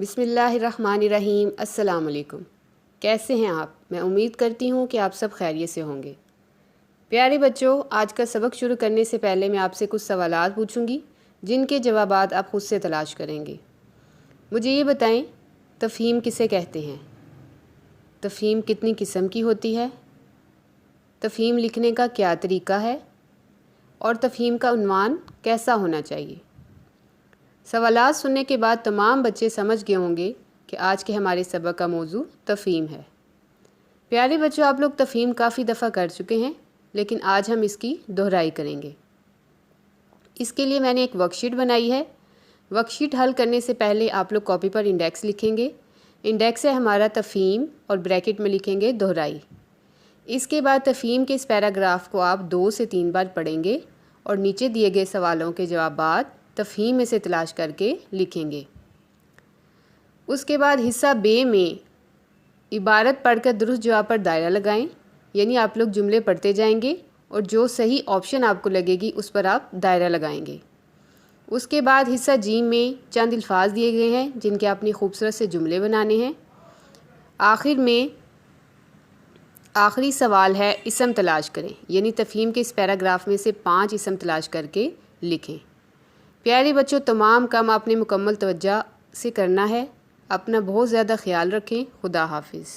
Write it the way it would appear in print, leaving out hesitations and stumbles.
بسم اللہ الرحمن الرحیم۔ السلام علیکم۔ کیسے ہیں آپ؟ میں امید کرتی ہوں کہ آپ سب خیریت سے ہوں گے۔ پیارے بچوں، آج کا سبق شروع کرنے سے پہلے میں آپ سے کچھ سوالات پوچھوں گی جن کے جوابات آپ خود سے تلاش کریں گے۔ مجھے یہ بتائیں، تفہیم کسے کہتے ہیں؟ تفہیم کتنی قسم کی ہوتی ہے؟ تفہیم لکھنے کا کیا طریقہ ہے؟ اور تفہیم کا عنوان کیسا ہونا چاہیے؟ سوالات سننے کے بعد تمام بچے سمجھ گئے ہوں گے کہ آج کے ہمارے سبق کا موضوع تفہیم ہے۔ پیارے بچوں، آپ لوگ تفہیم کافی دفعہ کر چکے ہیں، لیکن آج ہم اس کی دہرائی کریں گے۔ اس کے لیے میں نے ایک ورک شیٹ بنائی ہے۔ ورک شیٹ حل کرنے سے پہلے آپ لوگ کاپی پر انڈیکس لکھیں گے۔ انڈیکس ہے ہمارا تفہیم اور بریکٹ میں لکھیں گے دہرائی۔ اس کے بعد تفہیم کے اس پیراگراف کو آپ 2 سے 3 بار پڑھیں گے اور نیچے دیے گئے سوالوں کے جوابات تفہیم میں سے تلاش کر کے لکھیں گے۔ اس کے بعد حصہ بے میں عبارت پڑھ کر درست جواب پر دائرہ لگائیں، یعنی آپ لوگ جملے پڑھتے جائیں گے اور جو صحیح آپشن آپ کو لگے گی اس پر آپ دائرہ لگائیں گے۔ اس کے بعد حصہ جیم میں چند الفاظ دیے گئے ہیں جن کے اپنی خوبصورت سے جملے بنانے ہیں۔ آخر میں آخری سوال ہے اسم تلاش کریں، یعنی تفہیم کے اس پیراگراف میں سے 5 اسم تلاش کر کے لکھیں۔ پیارے بچوں، تمام کام آپ نے مکمل توجہ سے کرنا ہے۔ اپنا بہت زیادہ خیال رکھیں۔ خدا حافظ۔